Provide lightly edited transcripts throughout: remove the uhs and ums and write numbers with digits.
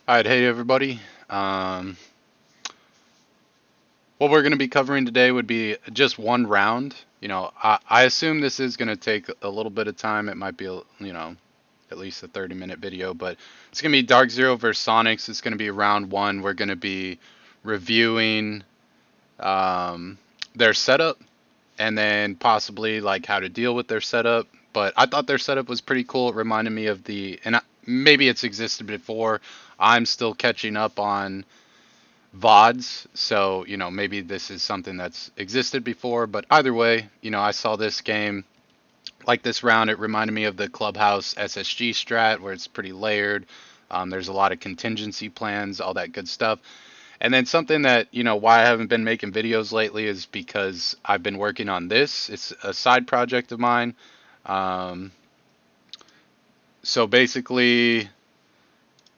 All right, hey everybody. Um, what we're going to be covering today would be just one round. I assume this is going to take a little bit of time. It might be, at least a 30-minute video, but it's going to be Dark Zero versus Sonics. It's going to be round one. We're going to be reviewing um, their setup and then possibly like how to deal with their setup. But I thought their setup was pretty cool. It reminded me of maybe it's existed before. I'm still catching up on VODs. So, maybe this is something that's existed before, but either way, I saw this game like this round. It reminded me of the Clubhouse SSG strat where it's pretty layered. There's a lot of contingency plans, all that good stuff. And then something that, why I haven't been making videos lately is because I've been working on this. It's a side project of mine. Um, so basically,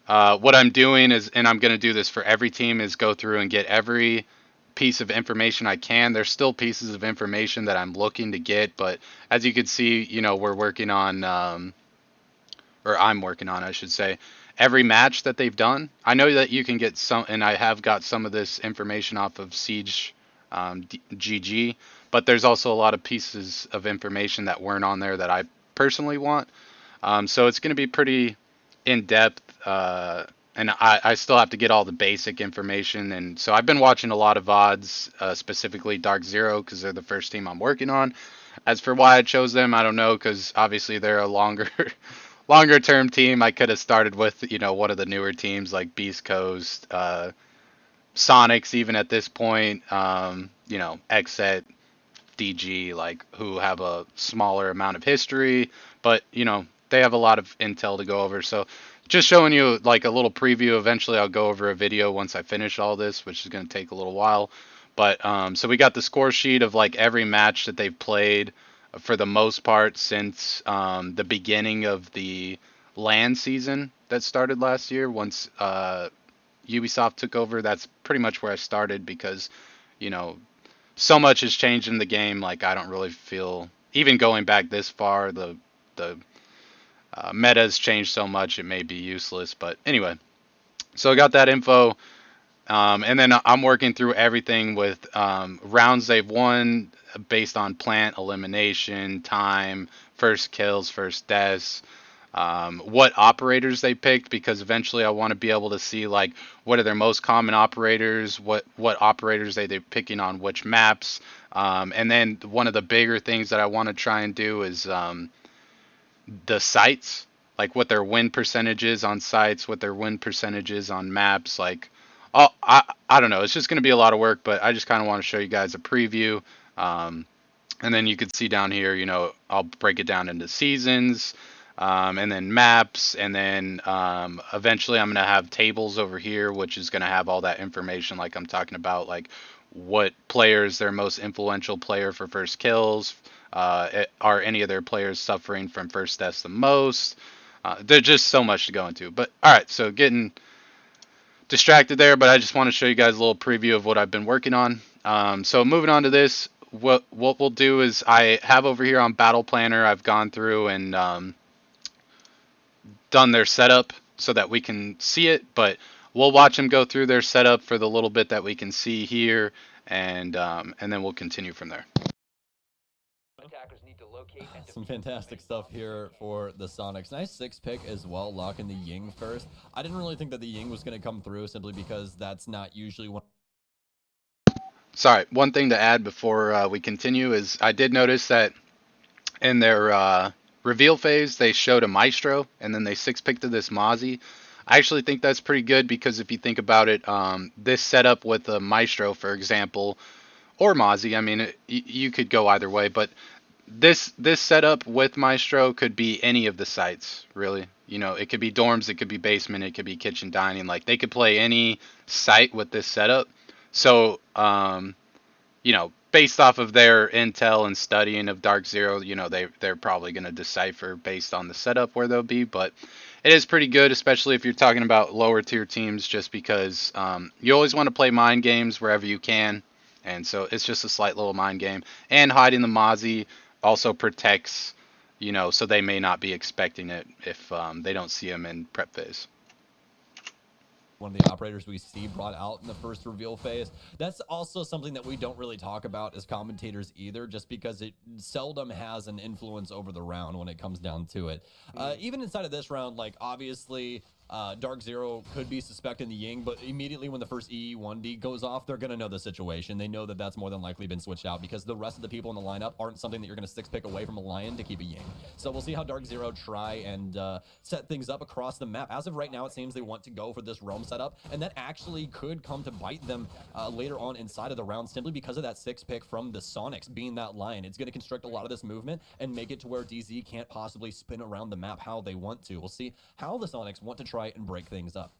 what I'm doing is, and I'm going to do this for every team, is go through and get every piece of information I can. There's still pieces of information that I'm looking to get, but as you can see, we're working on, or I'm working on, I should say, every match that they've done. I know that you can get some, and I have got some of this information off of Siege GG, but there's also a lot of pieces of information that weren't on there that I personally want. So it's going to be pretty in depth, and I still have to get all the basic information. And so I've been watching a lot of VODs, specifically Dark Zero, because they're the first team I'm working on. As for why I chose them, I don't know, because obviously they're a longer, longer term team. I could have started with one of the newer teams like Beast Coast, Sonics, even at this point. Xset, DG, like who have a smaller amount of history, but they have a lot of intel to go over. So just showing you like a little preview. Eventually, I'll go over a video once I finish all this, which is going to take a little while. But so we got the score sheet of like every match that they've played for the most part since the beginning of the LAN season that started last year. Once Ubisoft took over, that's pretty much where I started because you know so much has changed in the game. Like I don't really feel even going back this far, the meta has changed so much it may be useless. But anyway, so I got that info, and then I'm working through everything with rounds they've won based on plant elimination, time, first kills, first deaths, what operators they picked, because eventually I want to be able to see like what are their most common operators, what operators they're picking on which maps, and then one of the bigger things that I want to try and do is the sites, like what their win percentage is on sites, what their win percentage is on maps, like. Oh, I don't know. It's just going to be a lot of work, but I just kind of want to show you guys a preview. Um, and then you can see down here, I'll break it down into seasons, and then maps, and then eventually I'm going to have tables over here, which is going to have all that information like I'm talking about, like what players their most influential player for first kills, are any of their players suffering from first deaths the most. There's just so much to go into. But all right, so getting distracted there, but I just want to show you guys a little preview of what I've been working on. So moving on to this, what we'll do is I have over here on Battle Planner, I've gone through and done their setup so that we can see it, but we'll watch them go through their setup for the little bit that we can see here, and then we'll continue from there. Some fantastic stuff here for the Sonics. Nice 6 pick as well, locking the Ying first. I didn't really think that the Ying was going to come through simply because that's not usually one. Sorry, one thing to add before we continue is I did notice that in their reveal phase, they showed a Maestro, and then they six-picked to this Mozzie. I actually think that's pretty good because if you think about it, this setup with a Maestro, for example, or Mozzie, I mean, you could go either way, but this setup with Maestro could be any of the sites, really. It could be dorms, it could be basement, it could be kitchen dining. Like they could play any site with this setup. So, based off of their intel and studying of Dark Zero, they're probably going to decipher based on the setup where they'll be. But it is pretty good, especially if you're talking about lower tier teams, just because you always want to play mind games wherever you can. And so it's just a slight little mind game. And hiding the Mozzie also protects, so they may not be expecting it if they don't see him in prep phase. one of the operators we see brought out in the first reveal phase. That's also something that we don't really talk about as commentators either, just because it seldom has an influence over the round when it comes down to it. Even inside of this round, like obviously Dark Zero could be suspecting the Ying, but immediately when the first EE1D goes off, they're going to know the situation. They know that that's more than likely been switched out because the rest of the people in the lineup aren't something that you're going to six pick away from a Lion to keep a Ying. So we'll see how Dark Zero try and set things up across the map. As of right now, it seems they want to go for this Realm setup, and that actually could come to bite them later on inside of the round simply because of that six pick from the Sonics being that Lion. It's going to constrict a lot of this movement and make it to where DZ can't possibly spin around the map how they want to. We'll see how the Sonics want to try and break things up.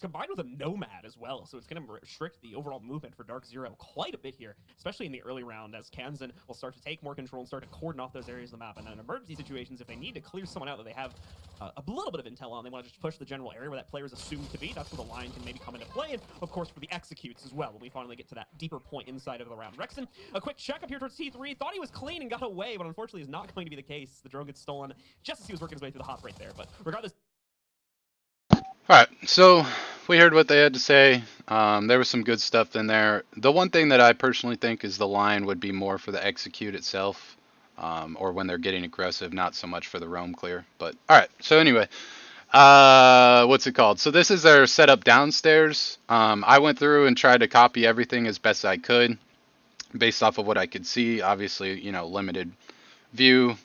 Combined with a Nomad as well, so it's going to restrict the overall movement for Dark Zero quite a bit here, especially in the early round, as Kanzan will start to take more control and start to cordon off those areas of the map. And in emergency situations, if they need to clear someone out that they have a little bit of intel on, they want to just push the general area where that player is assumed to be. That's where the Lion can maybe come into play, and of course for the executes as well, when we finally get to that deeper point inside of the round. Rexon, a quick check up here towards T3, thought he was clean and got away, but unfortunately is not going to be the case. The drone gets stolen just as he was working his way through the hop right there, but regardless. All right, so we heard what they had to say. There was some good stuff in there. The one thing that I personally think is the line would be more for the execute itself, or when they're getting aggressive, not so much for the roam clear. But all right, so anyway, what's it called? So this is their setup downstairs. I went through and tried to copy everything as best I could, based off of what I could see. Obviously, limited view.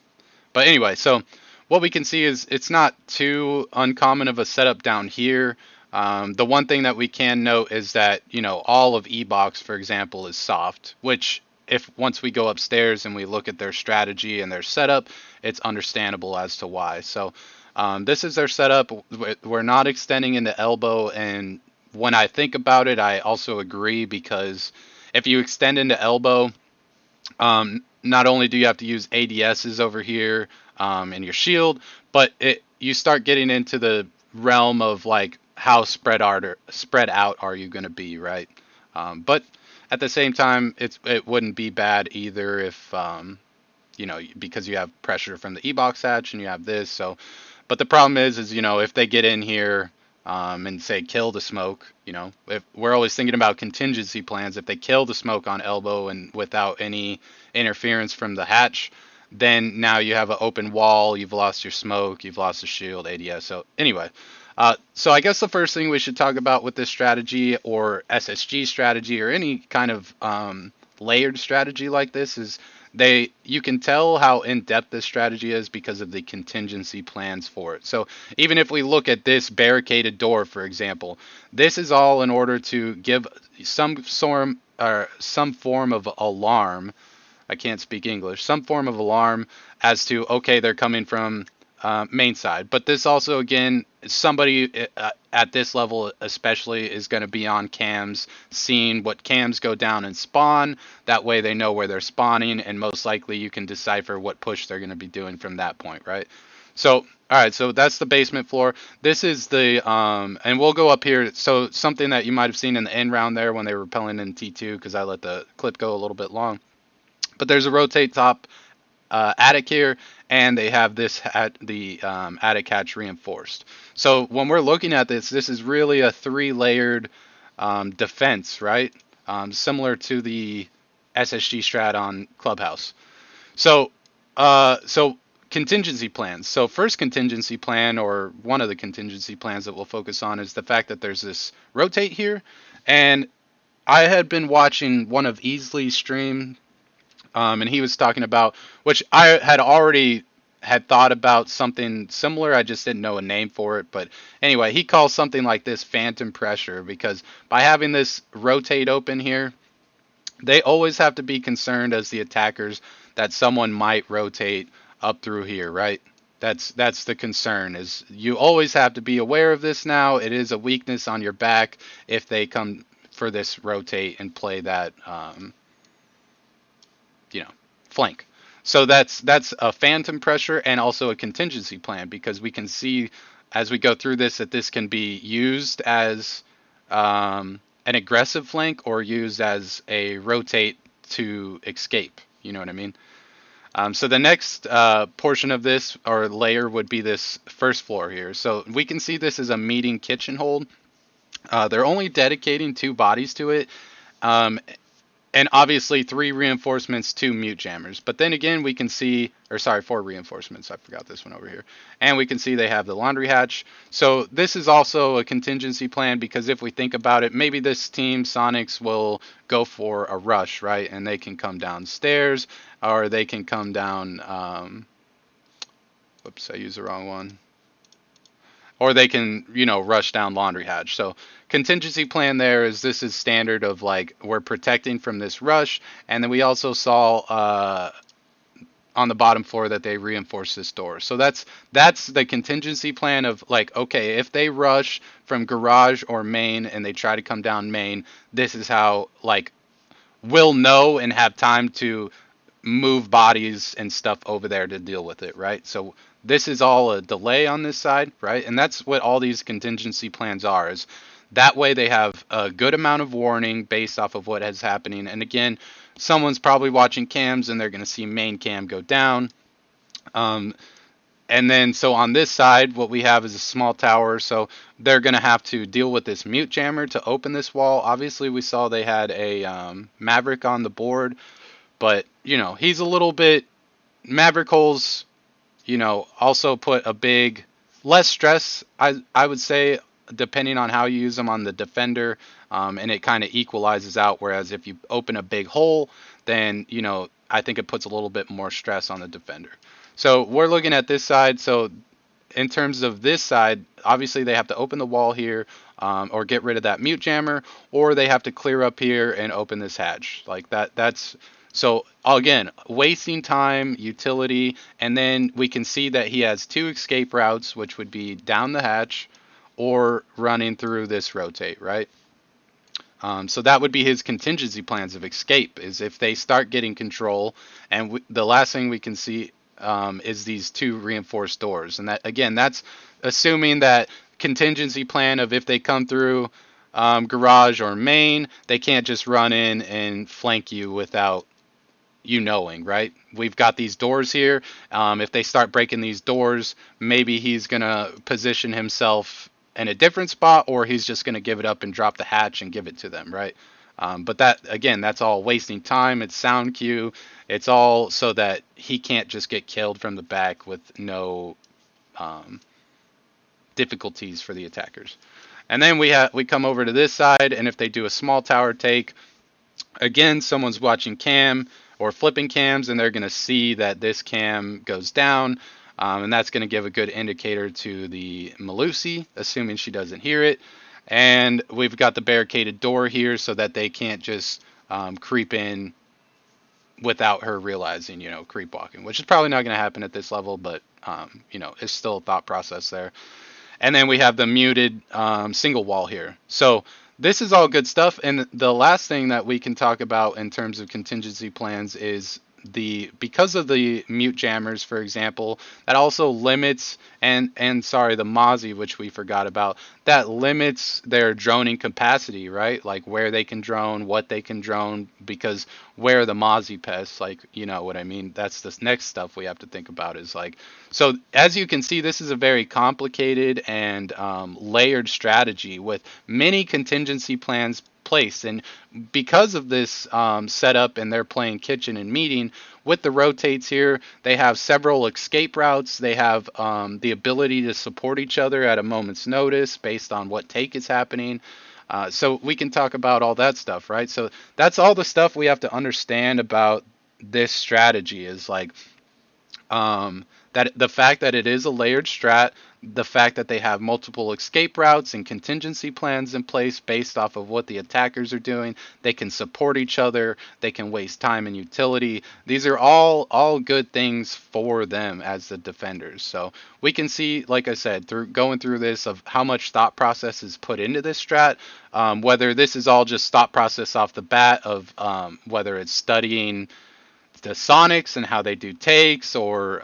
But anyway, so what we can see is it's not too uncommon of a setup down here. The one thing that we can note is that, all of E-Box, for example, is soft, which if once we go upstairs and we look at their strategy and their setup, it's understandable as to why. So this is their setup. We're not extending into elbow, and when I think about it, I also agree, because if you extend into elbow, not only do you have to use ADSs over here in your shield, but you start getting into the realm of like how spread out are you going to be, right? But at the same time, it wouldn't be bad either if because you have pressure from the E-box hatch and you have this. So, but the problem is if they get in here and say kill the smoke, if we're always thinking about contingency plans, if they kill the smoke on elbow and without any interference from the hatch, then now you have an open wall, you've lost your smoke, you've lost the shield, ADS. So anyway, so I guess the first thing we should talk about with this strategy or SSG strategy or any kind of layered strategy like this is you can tell how in-depth this strategy is because of the contingency plans for it. So even if we look at this barricaded door, for example, this is all in order to give some form of alarm. I can't speak English. Some form of alarm as to, okay, they're coming from main side. But this also, again, somebody at this level especially is going to be on cams, seeing what cams go down and spawn. That way they know where they're spawning, and most likely you can decipher what push they're going to be doing from that point, right? So, all right, so that's the basement floor. This is the, and we'll go up here. So something that you might have seen in the end round there when they were repelling in T2, because I let the clip go a little bit long. But there's a rotate top attic here, and they have this the attic hatch reinforced. So when we're looking at this is really a 3-layered defense, right? Similar to the SSG strat on Clubhouse. So contingency plans. So first contingency plan, or one of the contingency plans that we'll focus on, is the fact that there's this rotate here. And I had been watching one of Easley's stream, and he was talking about, which I had already had thought about something similar. I just didn't know a name for it. But anyway, he calls something like this phantom pressure, because by having this rotate open here, they always have to be concerned as the attackers that someone might rotate up through here, right? That's the concern, is you always have to be aware of this now. It is a weakness on your back if they come for this rotate and play that flank. So that's a phantom pressure and also a contingency plan, because we can see as we go through this that this can be used as an aggressive flank or used as a rotate to escape. You know what I mean? So the next portion of this or layer would be this first floor here. So we can see this as a meeting kitchen hold. They're only dedicating 2 bodies to it. Um, and obviously 3 reinforcements, 2 mute jammers. But then again, we can see, or sorry, 4 reinforcements. I forgot this one over here. And we can see they have the laundry hatch. So this is also a contingency plan because if we think about it, maybe this team, Sonics, will go for a rush, right? And they can come downstairs or they can come down. Whoops, I used the wrong one. Or they can, rush down laundry hatch. So contingency plan there is this is standard of like we're protecting from this rush, and then we also saw on the bottom floor that they reinforced this door. So that's the contingency plan of like okay, if they rush from garage or main and they try to come down main, this is how like we'll know and have time to move bodies and stuff over there to deal with it, right? So this is all a delay on this side, right? And that's what all these contingency plans are is that way they have a good amount of warning based off of what is happening. And again, someone's probably watching cams and they're going to see main cam go down. Um, and then so on this side, what we have is a small tower. So they're going to have to deal with this mute jammer to open this wall. Obviously, we saw they had a Maverick on the board, but he's a little bit Maverick holes, also put a big less stress. I would say depending on how you use them on the defender, and it kind of equalizes out. Whereas if you open a big hole, then I think it puts a little bit more stress on the defender. So we're looking at this side. So in terms of this side, obviously they have to open the wall here, or get rid of that mute jammer, or they have to clear up here and open this hatch like that. That's so again wasting time, utility, and then we can see that he has 2 escape routes, which would be down the hatch or running through this rotate, right? So that would be his contingency plans of escape is if they start getting control, and the last thing we can see is these 2 reinforced doors, and that again, that's assuming that contingency plan of if they come through garage or main, they can't just run in and flank you without you knowing, right? We've got these doors here. If they start breaking these doors, maybe he's gonna position himself in a different spot, or he's just gonna give it up and drop the hatch and give it to them, right? But that again, that's all wasting time. It's sound cue. It's all so that he can't just get killed from the back with no um, difficulties for the attackers. And then we come over to this side, and if they do a small tower take, again, someone's watching cam or flipping cams, and they're going to see that this cam goes down, and that's going to give a good indicator to the Malusi, assuming she doesn't hear it. And we've got the barricaded door here so that they can't just creep in without her realizing, creep walking, which is probably not going to happen at this level, but, it's still a thought process there. And then we have the muted single wall here. So this is all good stuff. And the last thing that we can talk about in terms of contingency plans is because of the mute jammers, for example, that also limits and sorry, the Mozzie, which we forgot about, that limits their droning capacity, right? Like where they can drone, what they can drone, because where are the Mozzie pests, like, you know what I mean? That's the next stuff we have to think about is like, so as you can see, this is a very complicated and layered strategy with many contingency plans placed. And because of this setup, and they're playing kitchen and meeting with the rotates here, they have several escape routes. They have the ability to support each other at a moment's notice based on what take is happening. So we can talk about all that stuff, right? So that's all the stuff we have to understand about this strategy is like that the fact that it is a layered strat, the fact that they have multiple escape routes and contingency plans in place based off of what the attackers are doing. They can support each other. They can waste time and utility. These are all good things for them as the defenders. So we can see, like I said, through going through this of how much thought process is put into this strat. Whether this is all just thought process off the bat of whether it's studying the Sonics and how they do takes, or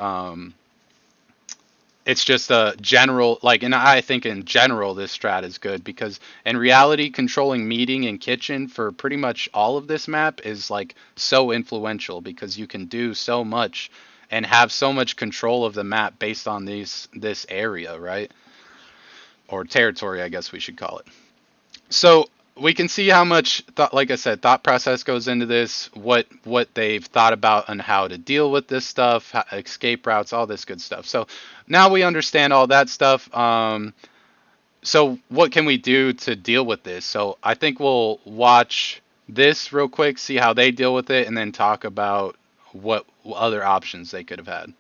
it's just a general, like, and I think in general this strat is good because in reality controlling meeting and kitchen for pretty much all of this map is like so influential because you can do so much and have so much control of the map based on this area, right? Or territory, I guess we should call it. So we can see how much thought, like I said, thought process goes into this, what they've thought about and how to deal with this stuff, escape routes, all this good stuff. So now we understand all that stuff. So what can we do to deal with this? So I think we'll watch this real quick, see how they deal with it, and then talk about what other options they could have had.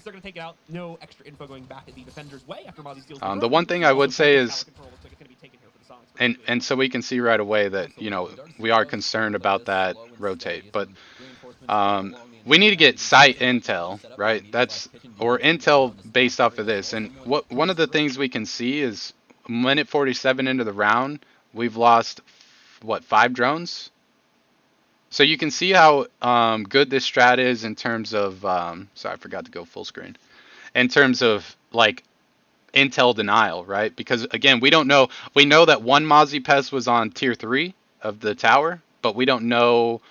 They're going to take it out. No extra info going back at the defender's way after Mozzie steals the The drone. one thing I Also, would say tower is, control looks like it's going to be taken here for the Sonics pretty and quickly. so we can see right away that Absolutely. Dark we are Zero's concerned playing about this that slow and rotate, steady. but Some reinforcements along the we need to entire get map. site They intel, set up right? needed, That's like kitchen or defense to go intel down to based stop off of very this. well. And Someone what one Dark of the Zero things we can see is minute 47 into the round, we've lost what 5 drones. So you can see how good this strat is in terms of sorry, I forgot to go full screen. In terms of like intel denial, right? Because again, we don't know. We know that one Mozzie Pest was on tier 3 of the tower, but we don't know.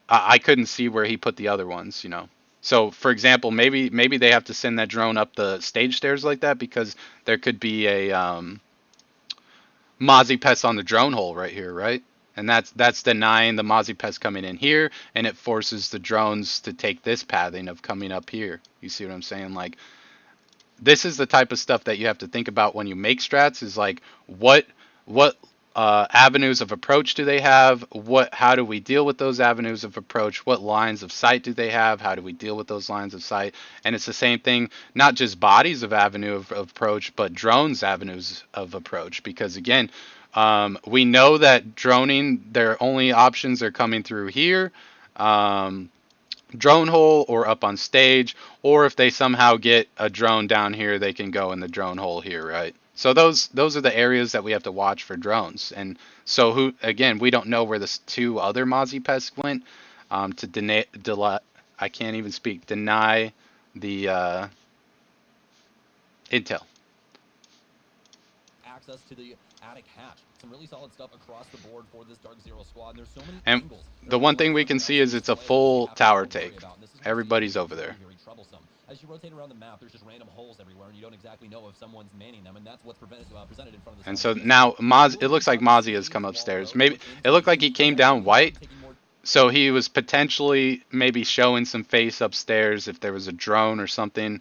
I couldn't see where he put the other ones. So, for example, maybe they have to send that drone up the stage stairs like that because there could be a Mozzie Pest on the drone hole right here, right? And that's denying the Mozzie Pest coming in here, and it forces the drones to take this pathing of coming up here. You see what I'm saying? Like, this is the type of stuff that you have to think about when you make strats. Is like what avenues of approach do they have? How do we deal with those avenues of approach? What lines of sight do they have? How do we deal with those lines of sight? And it's the same thing, not just bodies of avenue of approach, but drones avenues of approach. Because again, we know that droning, their only options are coming through here. Drone hole or up on stage, or if they somehow get a drone down here, they can go in the drone hole here, right? So those are the areas that we have to watch for drones. And so who again, we don't know where the 2 other Mozzie pests went to I can't even speak, deny the intel. access to the attic hatch. Some really solid stuff across the board for this Dark Zero squad. And there's so many And angles that the are one pulling thing we from can and see else in is this it's a play that they full have to tower now worry take. about. And this is where Everybody's CT over becomes there. very, very troublesome. As you rotate around the map, there's just random holes everywhere, and you don't exactly know if someone's manning them, and that's what's presented in front of the And Sonics so this game. now They It will looks use like up the Mozzie has space come wall upstairs. road to Maybe put it into looked like these, he and came that's down going to white. start taking more. So he was potentially maybe showing some face upstairs if there was a drone or something.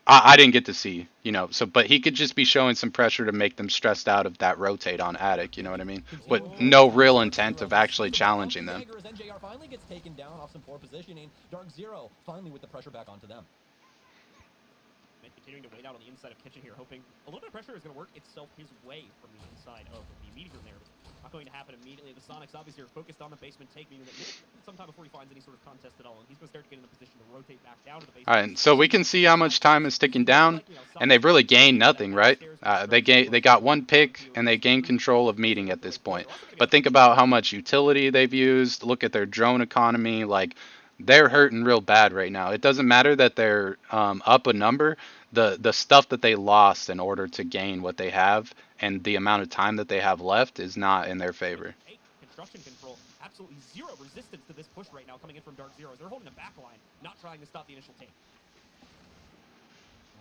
I didn't get to see. So but he could just be showing some pressure to make them stressed out of that rotate on attic. You know what I mean? With Continuing to no attack real Dark intent Zero. of They actually see the ball out challenging the them. Jaeger as NJR finally gets taken down off some poor positioning. Dark Zero finally with the pressure back onto them. Continuing to wait out on the inside of Kitchen here, hoping a little bit of pressure is going to work itself his way from the inside of the meeting room there. Not going to happen immediately. The Sonics obviously are focused on the basement take, meaning that sometime before he finds any sort of contest at all, and he's going to start to get in the position to rotate back down to the basement. All right, so we can see how much time is ticking down, and they've really gained nothing, right? They got one pick, and they gained control of meeting at this point. But think about how much utility they've used. Look at their drone economy. Like, they're hurting real bad right now. It doesn't matter that they're up a number. The stuff that they lost in order to gain what they have, and the amount of time that they have left is not in their favor. Construction control, absolutely zero resistance to this push right now coming in from Dark Zero. They're holding a back line, not trying to stop the initial take.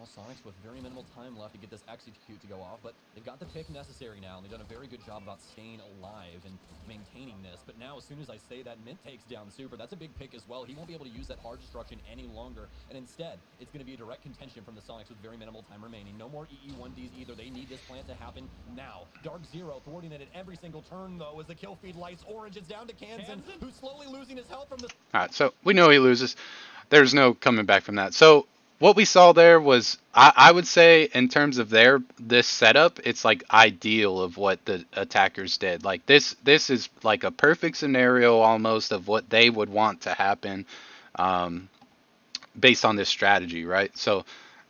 All Sonics with very minimal time left to get this execute to go off, but they've got the pick necessary now, and they've done a very good job about staying alive and maintaining this. But now, as soon as I say that, Mint takes down Super. That's a big pick as well. He won't be able to use that hard destruction any longer, and instead, it's going to be a direct contention from the Sonics with very minimal time remaining. No more EE1Ds either. They need this plant to happen now. Dark Zero thwarting it at every single turn, though, as the kill feed lights orange. It's down to Kansan, who's slowly losing his health from the... All right, so we know he loses. There's no coming back from that. So what we saw there was, I would say, in terms of this setup, it's like ideal of what the attackers did. Like this is like a perfect scenario almost of what they would want to happen, based on this strategy, right? So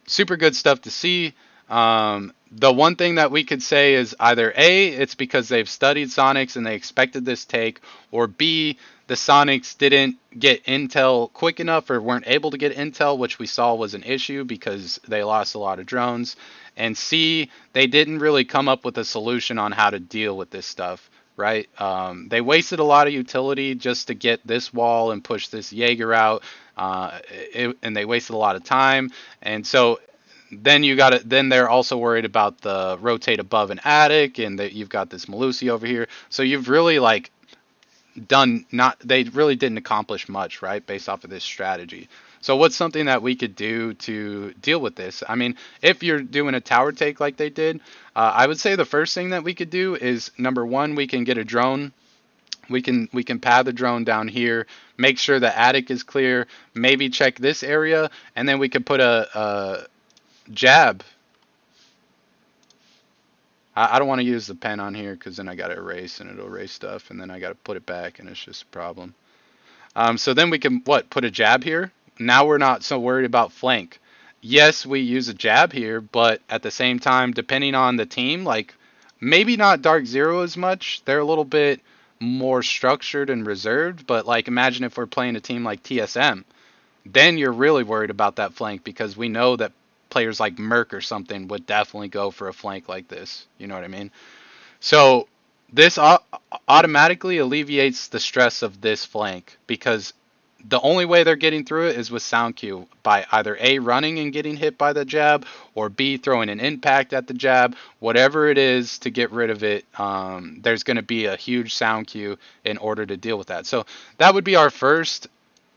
super good stuff to see. The one thing that we could say is either A, it's because they've studied Sonics and they expected this take, or B, the Sonics didn't get intel quick enough or weren't able to get intel, which we saw was an issue because they lost a lot of drones. And C, they didn't really come up with a solution on how to deal with this stuff, right? They wasted a lot of utility just to get this wall and push this Jaeger out, and they wasted a lot of time. And so then you got it. Then they're also worried about the rotate above an attic, and that you've got this Malusi over here. So you've really like done not. They really didn't accomplish much, right, based off of this strategy. So what's something that we could do to deal with this? I mean, if you're doing a tower take like they did, I would say the first thing that we could do is number one, we can get a drone. We can pad the drone down here, make sure the attic is clear, maybe check this area, and then we could put a jab. I don't want to use the pen on here because then I got to erase and it'll erase stuff, and then I got to put it back, and it's just a problem. So then we can put a jab here. Now we're not so worried about flank. Yes, we use a jab here, but at the same time, depending on the team, like maybe not Dark Zero as much. They're a little bit more structured and reserved, but like imagine if we're playing a team like TSM, then you're really worried about that flank because we know that players like Merc or something would definitely go for a flank like this. You know what I mean? So this automatically alleviates the stress of this flank because the only way they're getting through it is with sound cue by either A, running and getting hit by the jab, or B, throwing an impact at the jab. Whatever it is to get rid of it, there's going to be a huge sound cue in order to deal with that. So that would be our first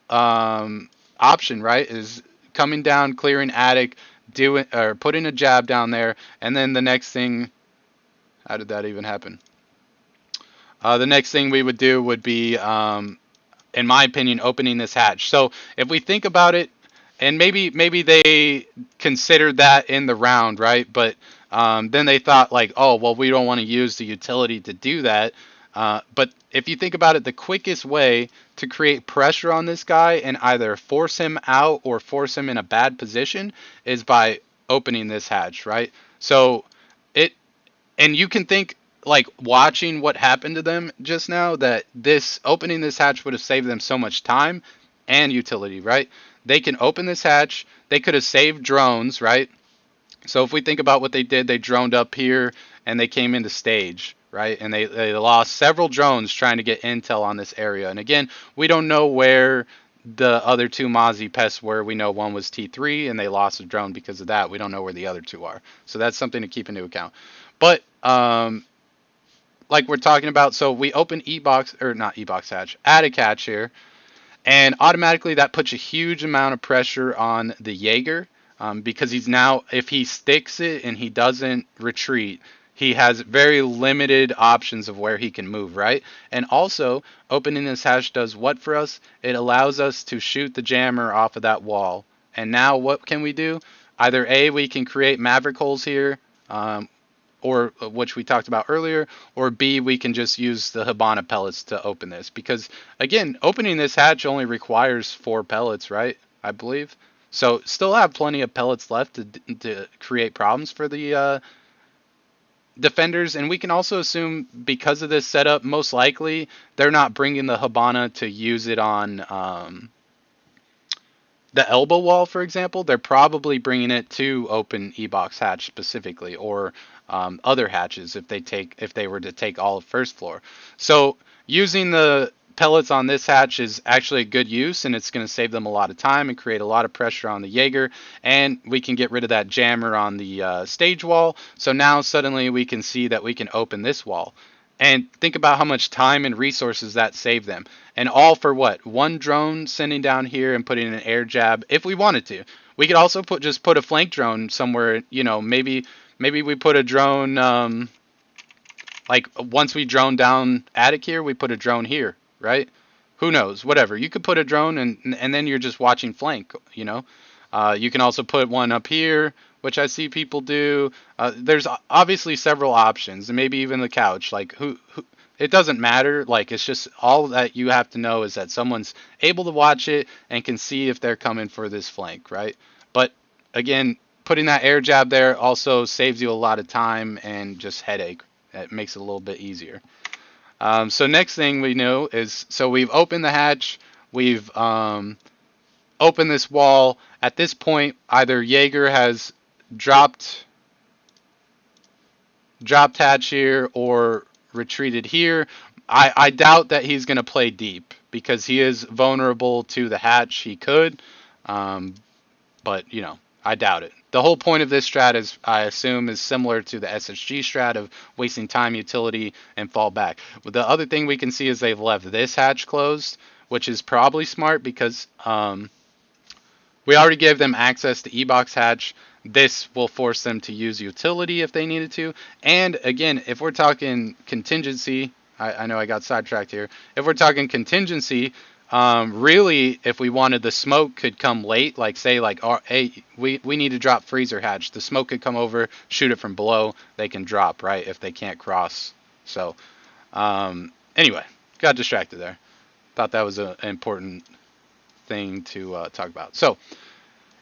option, right? Is coming down, clearing attic, doing or putting a jab down there, and then the next thing. How did that even happen? The next thing we would do would be, in my opinion, opening this hatch. So if we think about it, and maybe they considered that in the round, right? But then they thought like, oh well, we don't want to use the utility to do that. But if you think about it, the quickest way to create pressure on this guy and either force him out or force him in a bad position is by opening this hatch, right? So it and you can think like watching what happened to them just now that this opening this hatch would have saved them so much time and utility, right? They can open this hatch. They could have saved drones, right? So if we think about what they did, they droned up here and they came into stage, right? And they lost several drones trying to get intel on this area. And again, we don't know where the other two Mozzie pests were. We know one was T3 and they lost a drone because of that. We don't know where the other two are. So that's something to keep into account. But like we're talking about, so we open E-box, or not E-box hatch, attic hatch here, and automatically that puts a huge amount of pressure on the Jaeger, because he's now, if he sticks it and he doesn't retreat, he has very limited options of where he can move, right? And also, opening this hatch does what for us? It allows us to shoot the jammer off of that wall. And now what can we do? Either A, we can create Maverick holes here, or which we talked about earlier, or B, we can just use the Hibana pellets to open this. Because, again, opening this hatch only requires 4 pellets, right? I believe. So, still have plenty of pellets left to create problems for the defenders. And we can also assume, because of this setup, most likely, they're not bringing the Hibana to use it on the elbow wall, for example. They're probably bringing it to open E-box hatch specifically, or other hatches if they were to take all of first floor. So using the pellets on this hatch is actually a good use, and it's going to save them a lot of time and create a lot of pressure on the Jaeger. And we can get rid of that jammer on the stage wall. So now suddenly we can see that we can open this wall. And think about how much time and resources that saved them. And all for what? One drone sending down here and putting an air jab if we wanted to. We could also just put a flank drone somewhere, maybe we put a drone, like once we drone down attic here, we put a drone here, right? Who knows? Whatever. You could put a drone and then you're just watching flank, You can also put one up here, which I see people do. There's obviously several options, and maybe even the couch. Like who it doesn't matter. Like it's just all that you have to know is that someone's able to watch it and can see if they're coming for this flank, right? But again, putting that air jab there also saves you a lot of time and just headache. It makes it a little bit easier. So next thing we know is, so we've opened the hatch, we've opened this wall. At this point, either Jaeger has dropped hatch here or retreated here. I doubt that he's going to play deep because he is vulnerable to the hatch. He could, but I doubt it. the whole point of this strat is, I assume, is similar to the SSG strat of wasting time, utility, and fall back. The other thing we can see is they've left this hatch closed, which is probably smart because we already gave them access to E-Box hatch. This will force them to use utility if they needed to. And again, if we're talking contingency, I know I got sidetracked here. If we're talking contingency, really, if we wanted, the smoke could come late. Like say, like, oh, hey, we need to drop freezer hatch. The smoke could come over, shoot it from below. They can drop, right, if they can't cross. So, anyway, got distracted there. Thought that was an important thing to talk about. So,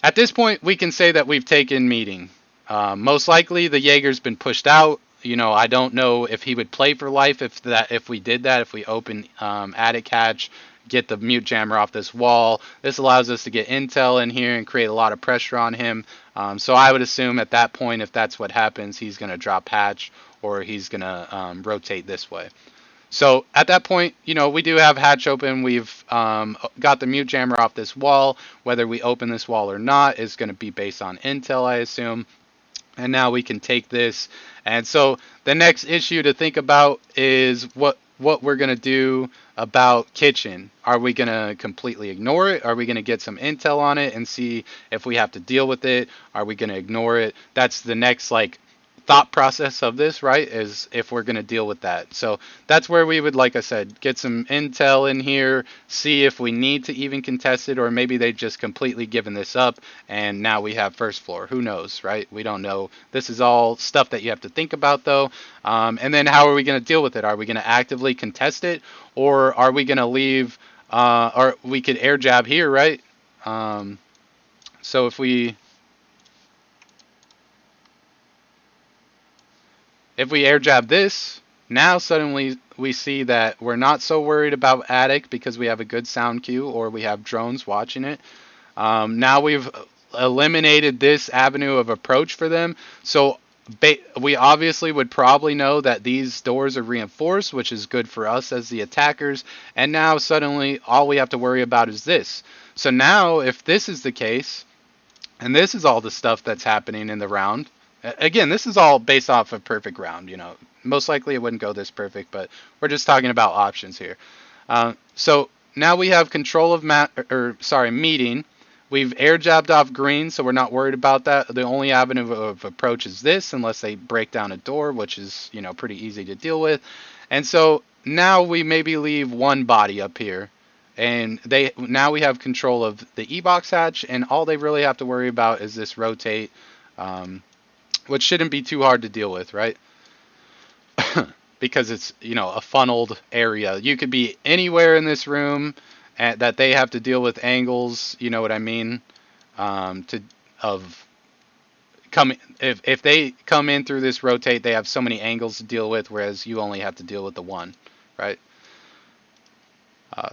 at this point, we can say that we've taken meeting. Most likely, the Jaeger's been pushed out. You know, I don't know if he would play for life if we did that. If we open attic hatch, get the mute jammer off this wall, this allows us to get intel in here and create a lot of pressure on him. So I would assume at that point, if that's what happens, he's going to drop hatch or he's going to rotate this way. So at that point, you know, we do have hatch open. We've got the mute jammer off this wall. Whether we open this wall or not is going to be based on intel, I assume. And now we can take this. And so the next issue to think about is what we're going to do about kitchen. Are we going to completely ignore it? Are we going to get some intel on it and see if we have to deal with it? Are we going to ignore it? That's the next, like, thought process of this, right, is if we're going to deal with that. So that's where we would, like I said, get some intel in here, see if we need to even contest it, or maybe they just completely given this up and now we have first floor. Who knows, right? We don't know. This is all stuff that you have to think about, though. And then how are we going to deal with it? Are we going to actively contest it, or are we going to leave, or we could air jab here, right? So if we air jab this, now suddenly we see that we're not so worried about attic because we have a good sound cue or we have drones watching it. Now we've eliminated this avenue of approach for them. So we obviously would probably know that these doors are reinforced, which is good for us as the attackers. And now suddenly all we have to worry about is this. So now if this is the case, and this is all the stuff that's happening in the round, again, this is all based off of perfect round, you know. Most likely it wouldn't go this perfect, but we're just talking about options here. So now we have control of meeting. We've air jabbed off green, so we're not worried about that. The only avenue of approach is this, unless they break down a door, which is, you know, pretty easy to deal with. And so now we maybe leave one body up here. And now we have control of the E-Box hatch, and all they really have to worry about is this rotate, which shouldn't be too hard to deal with, right? Because it's, you know, a funneled area. You could be anywhere in this room that they have to deal with angles, you know what I mean? If they come in through this rotate, they have so many angles to deal with, whereas you only have to deal with the one, right?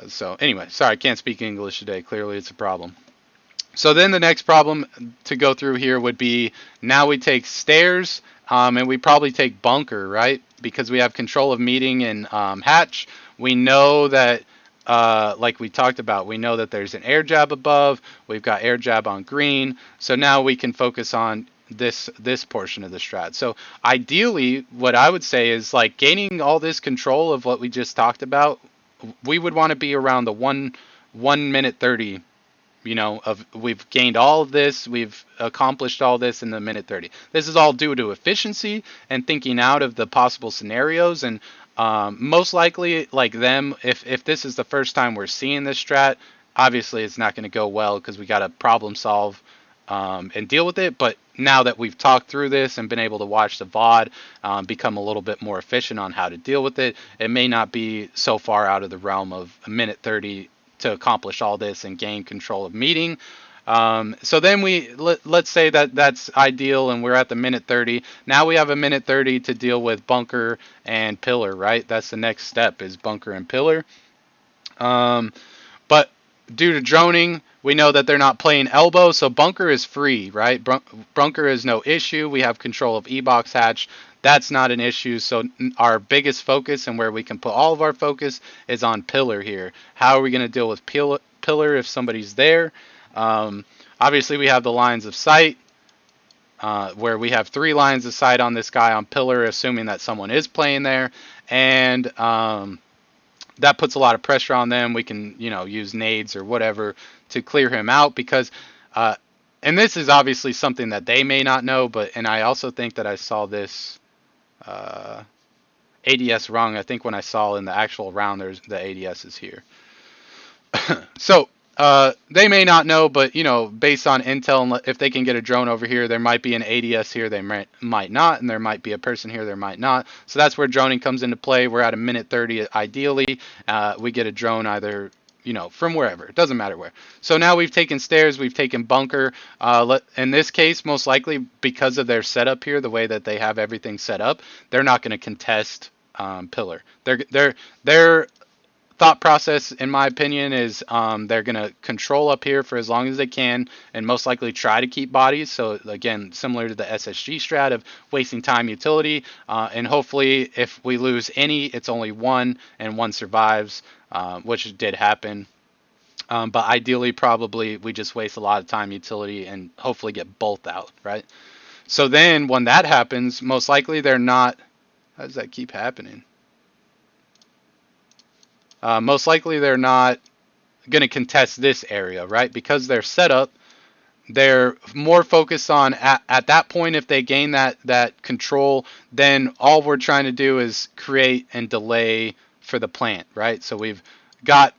So anyway, sorry, I can't speak English today. Clearly it's a problem. So then the next problem to go through here would be, now we take stairs, and we probably take bunker, right? Because we have control of meeting and hatch. We know that, like we talked about, we know that there's an air jab above. We've got air jab on green. So now we can focus on this portion of the strat. So ideally, what I would say is, like, gaining all this control of what we just talked about, we would want to be around the 1 minute 30. You know, we've gained all of this, we've accomplished all this in the minute 30. This is all due to efficiency and thinking out of the possible scenarios. And most likely, like them, if this is the first time we're seeing this strat, obviously it's not going to go well because we got to problem solve and deal with it. But now that we've talked through this and been able to watch the VOD, become a little bit more efficient on how to deal with it, it may not be so far out of the realm of a minute 30 to accomplish all this and gain control of meeting. So then let's say that that's ideal and we're at the minute 30. Now we have a minute 30 to deal with bunker and pillar, right? That's the next step, is bunker and pillar. But due to droning, we know that they're not playing elbow, so bunker is free, right? Bunker is no issue. We have control of E-Box hatch. That's not an issue. So our biggest focus and where we can put all of our focus is on pillar here. How are we going to deal with pillar if somebody's there? Obviously, we have the lines of sight. where we have 3 lines of sight on this guy on pillar, assuming that someone is playing there, and that puts a lot of pressure on them. We can, use nades or whatever to clear him out because, and this is obviously something that they may not know, and I also think that I saw this ADS wrong. I think when I saw in the actual round, there's the ADS is here. So they may not know, but based on intel, if they can get a drone over here, there might be an ADS here, they might not, and there might be a person here, there might not. So that's where droning comes into play. We're at a minute 30 ideally. We get a drone either from wherever. It doesn't matter where. So now we've taken stairs, we've taken bunker. In this case, most likely because of their setup here, the way that they have everything set up, they're not going to contest pillar. Their thought process, in my opinion, is they're going to control up here for as long as they can and most likely try to keep bodies. So again, similar to the SSG strat of wasting time utility, and hopefully if we lose any, it's only one and one survives, which did happen. But ideally, probably we just waste a lot of time utility and hopefully get both out, right? So then when that happens, most likely they're not. How does that keep happening? Most likely they're not going to contest this area, right? Because they're set up, they're more focused on at that point, if they gain that control, then all we're trying to do is create and delay for the plant, right? So we've got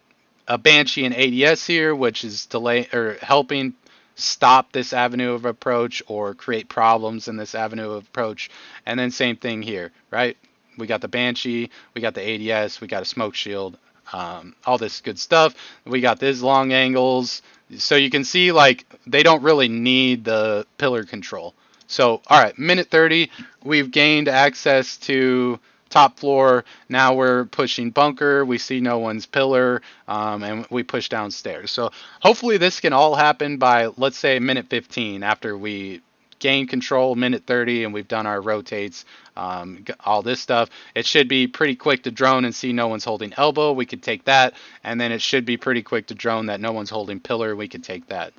a Banshee and ADS here, which is delay or helping stop this avenue of approach or create problems in this avenue of approach. And then same thing here, right? We got the Banshee, we got the ADS, we got a smoke shield, all this good stuff. We got these long angles. So you can see, like, they don't really need the pillar control. So, all right, minute 30, we've gained access to top floor. Now we're pushing bunker. We see no one's pillar, and we push downstairs. So hopefully this can all happen by, let's say, minute 15 after we gain control, minute 30, and we've done our rotates, all this stuff. It should be pretty quick to drone and see no one's holding elbow. We could take that, and then it should be pretty quick to drone that no one's holding pillar. We could take that.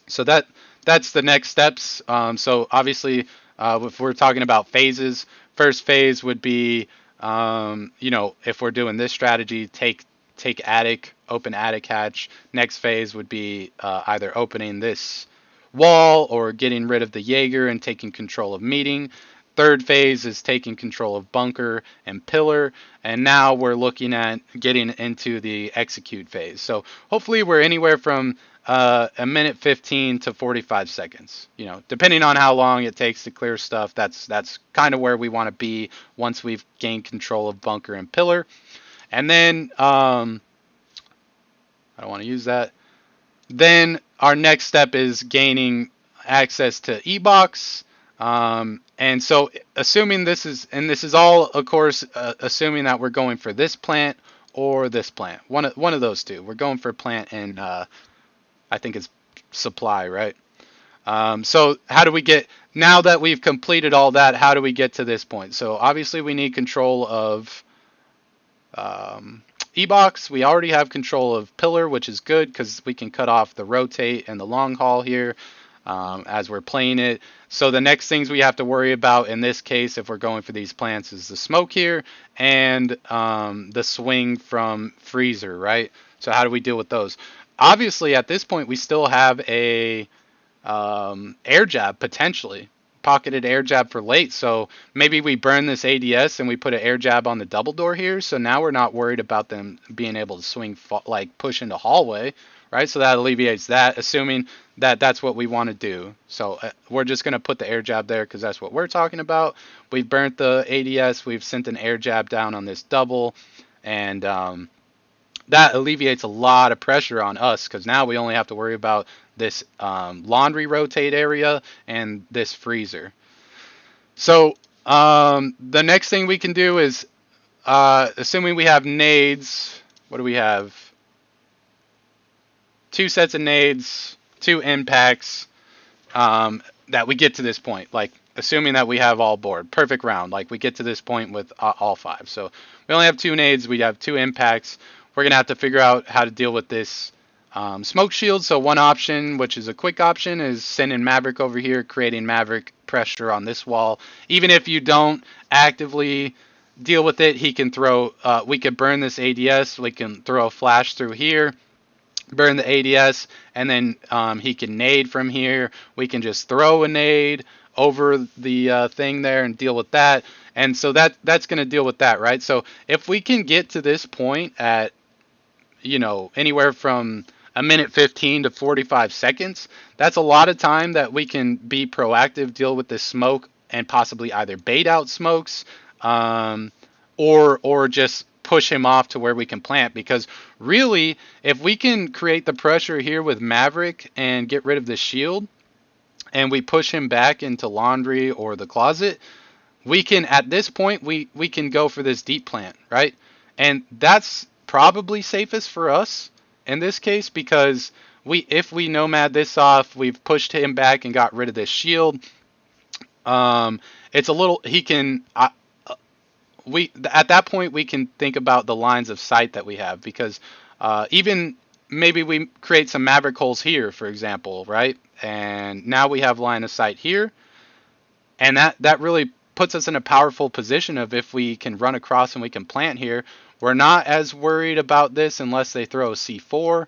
So that's the next steps. So obviously, if we're talking about phases, first phase would be, if we're doing this strategy, take attic, open attic hatch. Next phase would be either opening this wall or getting rid of the Jaeger and taking control of meeting. Third phase is taking control of bunker and pillar, and now we're looking at getting into the execute phase. So hopefully we're anywhere from a minute 15 to 45 seconds. Depending on how long it takes to clear stuff, that's kind of where we want to be once we've gained control of bunker and pillar. And then I don't want to use that. Then our next step is gaining access to E-Box. And so assuming this is all, of course, assuming that we're going for this plant or this plant. One of those two. We're going for plant and I think it's supply, right? So how do we get, now that we've completed all that, how do we get to this point? So obviously we need control of E-Box. We already have control of pillar, which is good because we can cut off the rotate and the long haul here as we're playing it. So the next things we have to worry about in this case, if we're going for these plants, is the smoke here and the swing from freezer, right? So how do we deal with those? Obviously, at this point, we still have a air jab potentially. Pocketed air jab for late, so maybe we burn this ADS and we put an air jab on the double door here, so now we're not worried about them being able to swing, like push into hallway, right? So that alleviates that, assuming that that's what we want to do. So we're just going to put the air jab there because that's what we're talking about. We've burnt the ADS, we've sent an air jab down on this double, and that alleviates a lot of pressure on us because now we only have to worry about this laundry rotate area and this freezer. So the next thing we can do is, assuming we have nades, what do we have? 2 sets of nades, 2 impacts, that we get to this point. Like, assuming that we have all board. Perfect round. Like, we get to this point with all 5. So we only have 2 nades, we have 2 impacts. We're going to have to figure out how to deal with this smoke shield. So one option, which is a quick option, is sending Maverick over here, creating Maverick pressure on this wall. Even if you don't actively deal with it, he can throw. We could burn this ADS. We can throw a flash through here, burn the ADS, and then he can nade from here. We can just throw a nade over the thing there and deal with that. And so that's going to deal with that, right? So if we can get to this point at, anywhere from a minute 15 to 45 seconds, that's a lot of time that we can be proactive, deal with this smoke, and possibly either bait out smokes, or just push him off to where we can plant. Because really, if we can create the pressure here with Maverick and get rid of the shield, and we push him back into laundry or the closet, we can, at this point, we can go for this deep plant, right? And that's probably safest for us in this case, because if we nomad this off, we've pushed him back and got rid of this shield. It's a little, he can, we at that point we can think about the lines of sight that we have, because even maybe we create some Maverick holes here, for example, right? And now we have line of sight here, and that really puts us in a powerful position of, if we can run across and we can plant here, we're not as worried about this unless they throw a C4.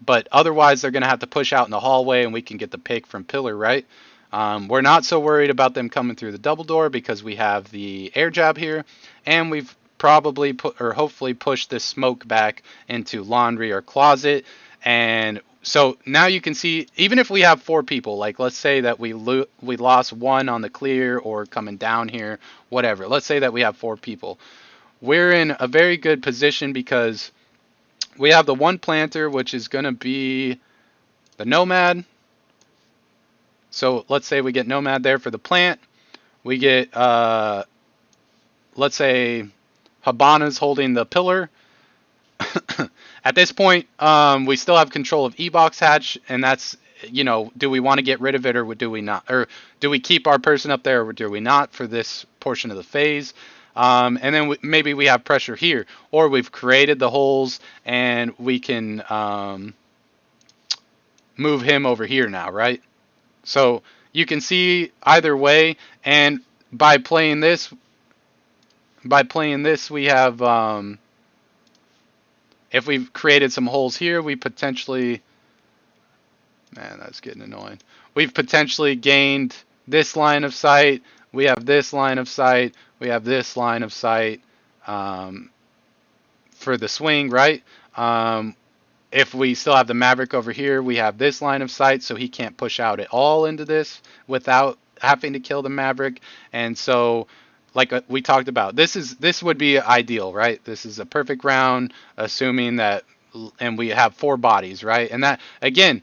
But otherwise, they're going to have to push out in the hallway, and we can get the pick from pillar, right? We're not so worried about them coming through the double door, because we have the air jab here, and we've probably hopefully pushed this smoke back into laundry or closet. And so now you can see, even if we have 4 people, like let's say that we lost 1 on the clear or coming down here, whatever. Let's say that we have 4 people. We're in a very good position, because we have the 1 planter, which is going to be the nomad. So let's say we get nomad there for the plant. We get, let's say Habana's holding the pillar. At this point, we still have control of E-box hatch, and that's, do we want to get rid of it, or do we not? Or do we keep our person up there, or do we not, for this portion of the phase? And then maybe we have pressure here, or we've created the holes, and we can move him over here now, right? So you can see either way, and by playing this, we have, if we've created some holes here, we potentially, man, that's getting annoying. We've potentially gained this line of sight. We have this line of sight. We have this line of sight for the swing, right? If we still have the Maverick over here, we have this line of sight, so he can't push out at all into this without having to kill the Maverick. And so, like we talked about, this would be ideal, right? This is a perfect round, assuming that, and we have 4 bodies, right? And that, again,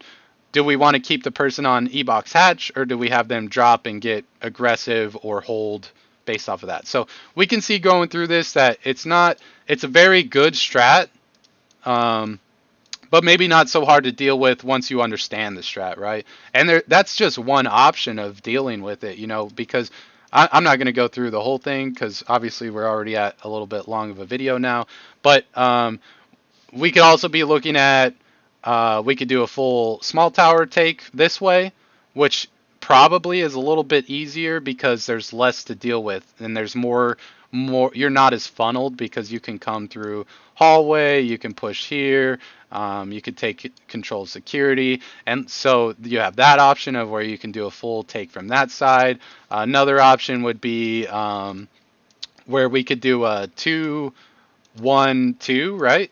do we want to keep the person on E-box hatch, or do we have them drop and get aggressive or hold based off of that? So we can see going through this that it's a very good strat, but maybe not so hard to deal with once you understand the strat, right? And that's just one option of dealing with it, because I'm not going to go through the whole thing, because obviously we're already at a little bit long of a video now. But we could also be looking at, we could do a full small tower take this way, which probably is a little bit easier, because there's less to deal with, and there's more, you're not as funneled, because you can come through hallway, you can push here, you could take control of security, and so you have that option of where you can do a full take from that side. Another option would be where we could do a 2-1-2, right?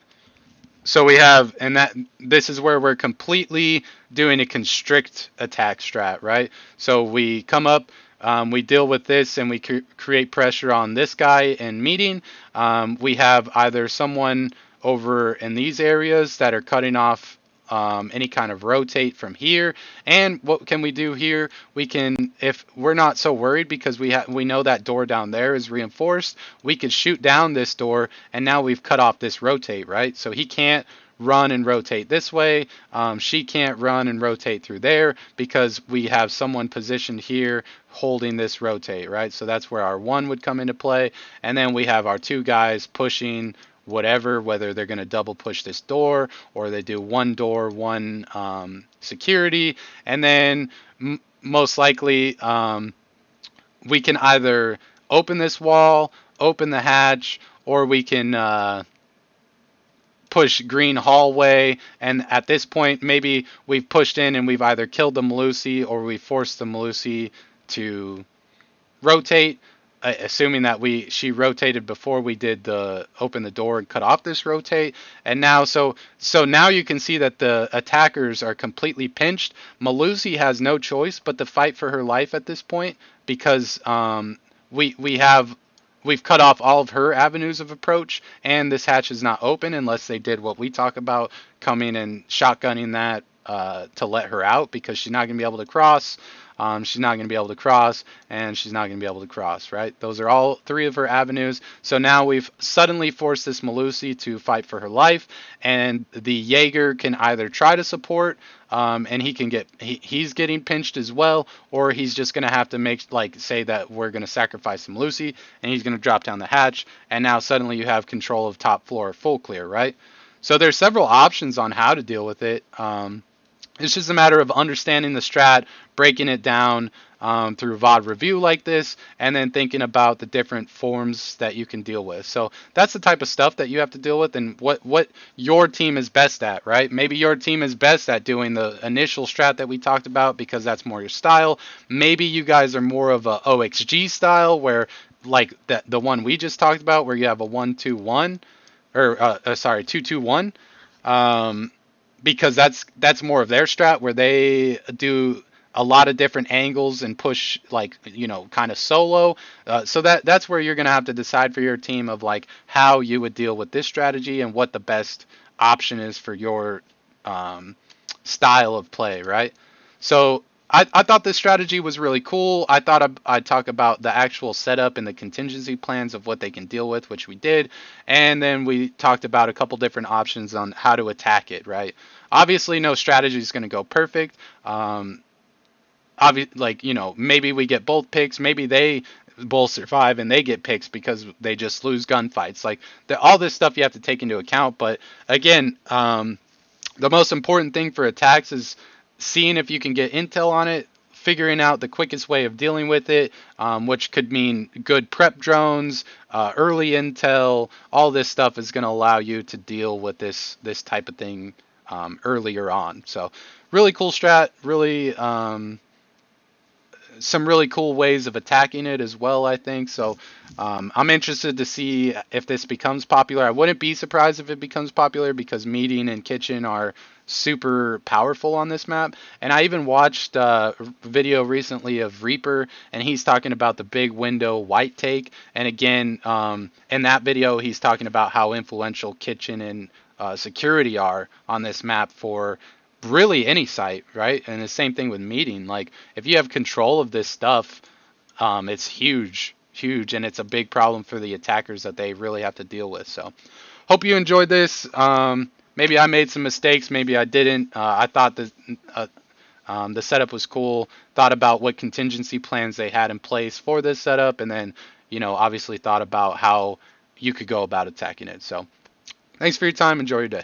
So we have, and this is where we're completely doing a constrict attack strat, right? So we come up, we deal with this, and we create pressure on this guy in meeting. We have either someone over in these areas that are cutting off any kind of rotate from here. And what can we do here? We can, if we're not so worried, because we know that door down there is reinforced, we could shoot down this door, and now we've cut off this rotate, right? So he can't run and rotate this way. She can't run and rotate through there, because we have someone positioned here holding this rotate, right? So that's where our 1 would come into play. And then we have our 2 guys pushing whatever, whether they're going to double push this door or they do one door, one security, and then most likely we can either open this wall, open the hatch, or we can push green hallway. And at this point, maybe we've pushed in and we've either killed the Melusi or we forced the Melusi to rotate, assuming that she rotated before we did the open the door and cut off this rotate. And now so now you can see that the attackers are completely pinched. Melusi has no choice but to fight for her life at this point, because we've cut off all of her avenues of approach, and this hatch is not open unless they did what we talk about, coming and shotgunning that to let her out, because she's not going to be able to cross. She's not going to be able to cross, and she's not going to be able to cross, right? Those are all three of her avenues. So now we've suddenly forced this Melusi to fight for her life, and the Jaeger can either try to support, and he's getting pinched as well, or he's just going to have to say that we're going to sacrifice Melusi, and he's going to drop down the hatch, and now suddenly you have control of top floor full clear, right? So there's several options on how to deal with it. It's just a matter of understanding the strat, breaking it down through VOD review like this, and then thinking about the different forms that you can deal with. So that's the type of stuff that you have to deal with, and what your team is best at, right? Maybe your team is best at doing the initial strat that we talked about because that's more your style. Maybe you guys are more of a OXG style, where like the one we just talked about, where you have a 1-2-1, or 2-2-1. Because that's more of their strat, where they do a lot of different angles and push, like, kind of solo. So that's where you're going to have to decide for your team of like how you would deal with this strategy and what the best option is for your style of play, right? So I thought this strategy was really cool. I thought I'd talk about the actual setup and the contingency plans of what they can deal with, which we did. And then we talked about a couple different options on how to attack it, right? Obviously, no strategy is going to go perfect. Maybe we get both picks. Maybe they both survive and they get picks because they just lose gunfights. Like, all this stuff you have to take into account. But again, the most important thing for attacks is seeing if you can get intel on it, figuring out the quickest way of dealing with it, which could mean good prep drones, early intel. All this stuff is going to allow you to deal with this type of thing earlier on. So really cool strat, really some really cool ways of attacking it as well, I think. So I'm interested to see if this becomes popular. I wouldn't be surprised if it becomes popular, because meeting and kitchen are super powerful on this map. And I even watched a video recently of Reaper, and he's talking about the big window white take. And again, in that video, he's talking about how influential kitchen and security are on this map for really any site, right? And the same thing with meeting. Like, if you have control of this stuff, it's huge, and it's a big problem for the attackers that they really have to deal with. So hope you enjoyed this. Maybe I made some mistakes, maybe I didn't. I thought the setup was cool, thought about what contingency plans they had in place for this setup, and then obviously thought about how you could go about attacking it. So thanks for your time, enjoy your day.